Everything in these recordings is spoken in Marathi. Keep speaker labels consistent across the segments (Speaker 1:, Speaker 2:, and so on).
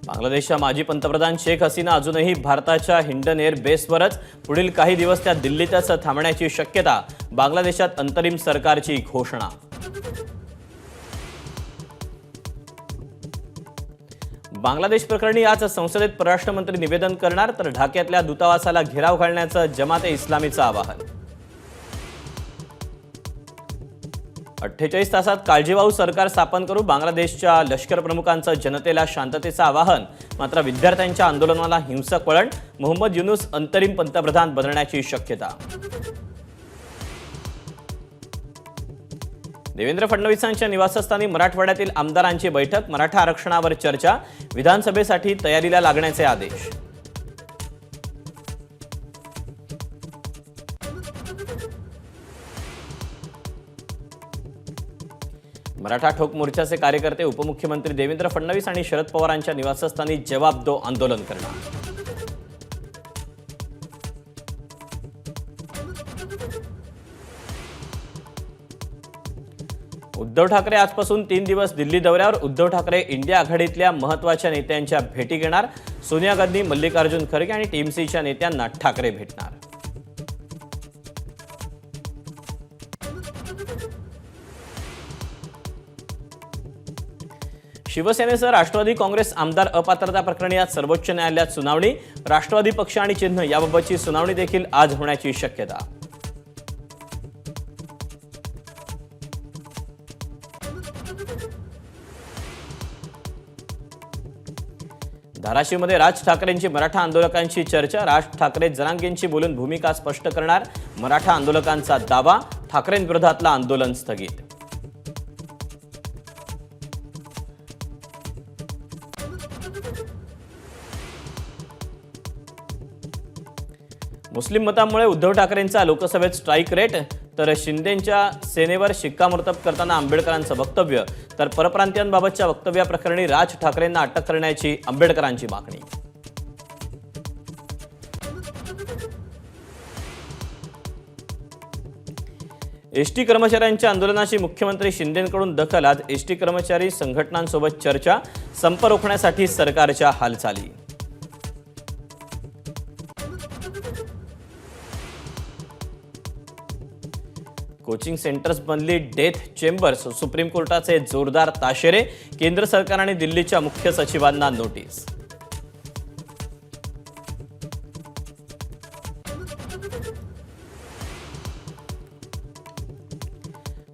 Speaker 1: बांगलादेशच्या माजी पंतप्रधान शेख हसीना अजूनही भारताच्या हिंडन एअर बेसवरच पुढील काही दिवस त्या दिल्लीतच थांबण्याची शक्यता, बांगलादेशात अंतरिम सरकारची घोषणा। बांगलादेश प्रकरणी आज संसदेत परराष्ट्र मंत्री निवेदन करणार, तर ढाक्यातल्या दूतावासाला घेराव घालण्याचं जमाते इस्लामीचं आवाहन। 48 तासात काळजीवाहू सरकार स्थापन करू, बांगलादेशच्या लष्कर प्रमुखांचं जनतेला शांततेचं आवाहन। मात्र विद्यार्थ्यांच्या आंदोलनाला हिंसक वळण, मोहम्मद युनूस अंतरिम पंतप्रधान बनण्याची शक्यता। देवेंद्र फडणवीसांच्या निवासस्थानी मराठवाड्यातील आमदारांची बैठक, मराठा आरक्षणावर चर्चा, विधानसभेसाठी तयारीला लागण्याचे आदेश। मराठा ठोक मोर्चाचे कार्यकर्ते उपमुख्यमंत्री देवेंद्र फडणवीस आणि शरद पवारांच्या निवासस्थानी जवाब दो आंदोलन करणार। उद्धव ठाकरे आजपासून 3 दिवस दिल्ली दौऱ्यावर, उद्धव ठाकरे इंडिया आघाडीतल्या महत्त्वाच्या नेत्यांच्या भेटी घेणार, सोनिया गांधी, मल्लिकार्जुन खरगे आणि टीएमसीच्या नेत्यांना ठाकरे भेटणार। शिवसेनेसह राष्ट्रवादी काँग्रेस आमदार अपात्रता प्रकरणी आज सर्वोच्च न्यायालयात सुनावणी, राष्ट्रवादी पक्ष आणि चिन्ह याबाबतची सुनावणी देखील आज होण्याची शक्यता। धाराशिवमध्ये राज ठाकरेंची मराठा आंदोलकांची चर्चा, राज ठाकरे जरांगेंची बोलून भूमिका स्पष्ट करणार, मराठा आंदोलकांचा दावा, ठाकरेंविरोधातलं आंदोलन स्थगित। मुस्लिम मतामुळे उद्धव ठाकरेंचा लोकसभेत स्ट्राईक रेट, तर शिंदेंच्या सेनेवर शिक्कामोर्तब करताना आंबेडकरांचं वक्तव्य, तर परप्रांतीयांबाबतच्या वक्तव्याप्रकरणी राज ठाकरेंना अटक करण्याची आंबेडकरांची मागणी। एसटी कर्मचाऱ्यांच्या आंदोलनाची मुख्यमंत्री शिंदेंकडून दखल, आज एसटी कर्मचारी संघटनांसोबत चर्चा, संप रोखण्यासाठी सरकारच्या हालचाली। कोचिंग सेंटर्स बनली डेथ चेंबर्स, सुप्रीम कोर्टाचे जोरदार ताशेरे, केंद्र सरकार आणि दिल्लीच्या मुख्य सचिवांना नोटीस।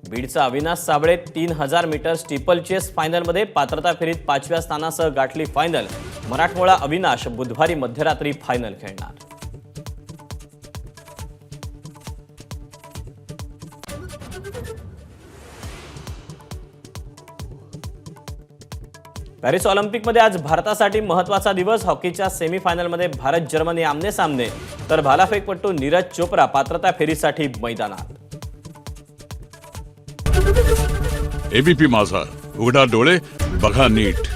Speaker 1: बीडचा Avinash Sable 3000 metre steeplechase फायनलमध्ये, पात्रता फेरीत 5व्या स्थानासह गाठली फायनल, मराठमोळा अविनाश बुधवारी मध्यरात्री फायनल खेळणार। पॅरिस ऑलिम्पिकमध्ये आज भारतासाठी महत्त्वाचा दिवस, हॉकीच्या सेमीफायनलमध्ये भारत जर्मनी आमने सामने, तर भालाफेकपटू नीरज चोप्रा पात्रता फेरीसाठी मैदानात।
Speaker 2: एबीपी माझा, उघडा डोळे बघा नीट।